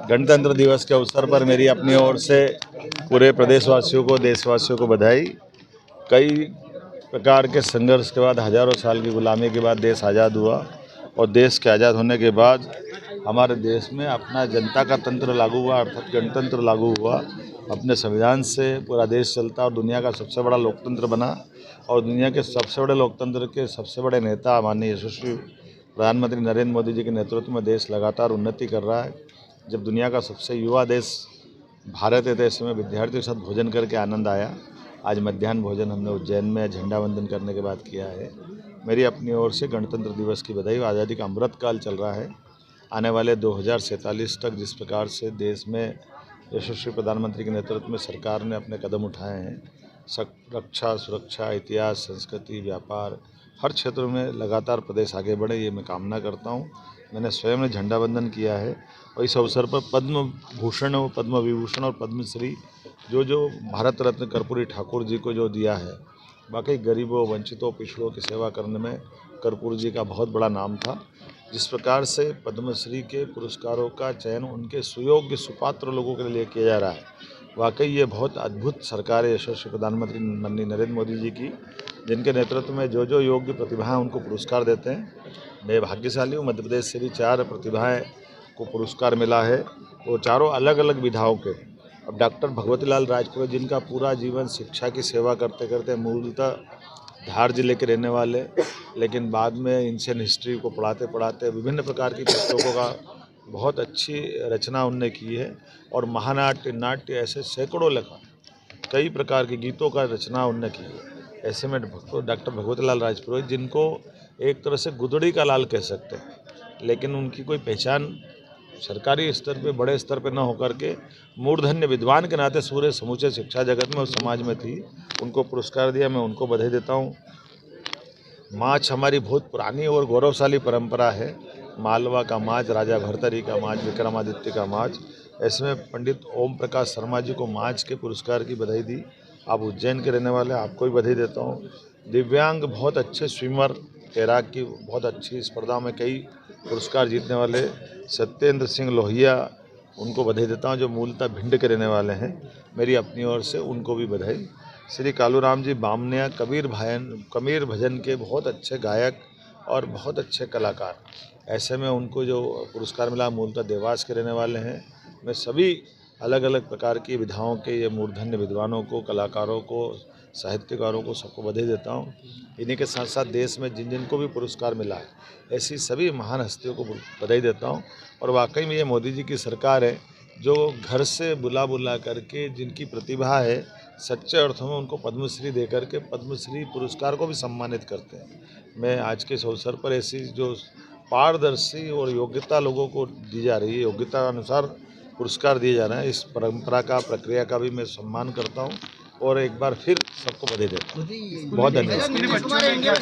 गणतंत्र दिवस के अवसर पर मेरी अपनी ओर से पूरे प्रदेशवासियों को, देशवासियों को बधाई। कई प्रकार के संघर्ष के बाद, हजारों साल की गुलामी के बाद देश आज़ाद हुआ और देश के आज़ाद होने के बाद हमारे देश में अपना जनता का तंत्र लागू हुआ, अर्थात गणतंत्र लागू हुआ। अपने संविधान से पूरा देश चलता और दुनिया का सबसे बड़ा लोकतंत्र बना और दुनिया के सबसे बड़े लोकतंत्र के सबसे बड़े नेता माननीय यशस्वी प्रधानमंत्री नरेंद्र मोदी जी के नेतृत्व में देश लगातार उन्नति कर रहा है। जब दुनिया का सबसे युवा देश भारत है, देश में विद्यार्थियों के साथ भोजन करके आनंद आया। आज मध्याह्न भोजन हमने उज्जैन में झंडा वंदन करने के बाद किया है। मेरी अपनी ओर से गणतंत्र दिवस की बधाई। आज़ादी का अमृत काल चल रहा है। आने वाले 2047 तक जिस प्रकार से देश में यशस्वी प्रधानमंत्री के नेतृत्व में सरकार ने अपने कदम उठाए हैं, रक्षा, सुरक्षा, इतिहास, संस्कृति, व्यापार, हर क्षेत्र में लगातार प्रदेश आगे बढ़े, ये मैं कामना करता हूँ। मैंने स्वयं ने झंडा वंदन किया है और इस अवसर पर पद्म भूषण, पद्म विभूषण और पद्मश्री जो भारत रत्न कर्पूरी ठाकुर जी को जो दिया है, वाकई गरीबों, वंचितों, पिछड़ों की सेवा करने में कर्पूरी जी का बहुत बड़ा नाम था। जिस प्रकार से पद्मश्री के पुरस्कारों का चयन उनके सुयोग्य, सुपात्र लोगों के लिए किया जा रहा है, वाकई ये बहुत अद्भुत सरकार है यशस्वी प्रधानमंत्री माननीय नरेंद्र मोदी जी की, जिनके नेतृत्व में जो योग्य प्रतिभाएं उनको पुरस्कार देते हैं। मैं भाग्यशाली हूँ, मध्य प्रदेश से भी 4 प्रतिभाएं को पुरस्कार मिला है, वो चारों अलग अलग विधाओं के। अब डॉक्टर भगवती लाल राजपुरोहित, जिनका पूरा जीवन शिक्षा की सेवा करते करते मूलतः धार जिले के रहने वाले, लेकिन बाद में इंडियन हिस्ट्री को पढ़ाते पढ़ाते विभिन्न प्रकार की पुस्तकों का बहुत अच्छी रचना उनने की है और महानाट्य, नाट्य, ऐसे सैकड़ों लेखा कई प्रकार के गीतों का रचना उनने की है। ऐसे में डॉक्टर भगवती लाल राजपुरोहित, जिनको एक तरह से गुदड़ी का लाल कह सकते हैं, लेकिन उनकी कोई पहचान सरकारी स्तर पे, बड़े स्तर पे न होकर के मूर्धन्य विद्वान के नाते पूरे समूचे शिक्षा जगत में और समाज में थी, उनको पुरस्कार दिया। मैं उनको बधाई देता हूँ। माछ हमारी बहुत पुरानी और गौरवशाली परंपरा है। मालवा का माछ, राजा भरतरी का माछ, विक्रमादित्य का माछ। ऐसे में पंडित ओम प्रकाश शर्मा जी को माछ के पुरस्कार की बधाई दी। आप उज्जैन के रहने वाले, आपको भी बधाई देता हूँ। दिव्यांग बहुत अच्छे स्विमर, तैराक की बहुत अच्छी स्पर्धा में कई पुरस्कार जीतने वाले सत्येंद्र सिंह लोहिया, उनको बधाई देता हूँ, जो मूलतः भिंड के रहने वाले हैं। मेरी अपनी ओर से उनको भी बधाई। श्री कालूराम जी बामनिया कबीर भजन के बहुत अच्छे गायक और बहुत अच्छे कलाकार। ऐसे में उनको जो पुरस्कार मिला, मूलतः देवास के रहने वाले हैं। मैं सभी अलग अलग प्रकार की विधाओं के ये मूर्धन्य विद्वानों को, कलाकारों को, साहित्यकारों को, सबको बधाई देता हूँ। इन्हीं के साथ साथ देश में जिन को भी पुरस्कार मिला है, ऐसी सभी महान हस्तियों को बधाई देता हूँ। और वाकई में ये मोदी जी की सरकार है, जो घर से बुला करके जिनकी प्रतिभा है, सच्चे अर्थों में उनको पद्मश्री दे करके पद्मश्री पुरस्कार को भी सम्मानित करते हैं। मैं आज के इस अवसर पर ऐसी जो पारदर्शी और योग्यता लोगों को दी जा रही है, योग्यता अनुसार पुरस्कार दिए जा रहे हैं, इस परंपरा का, प्रक्रिया का भी मैं सम्मान करता हूं और एक बार फिर सबको बधाई देता हूं। बहुत धन्यवाद।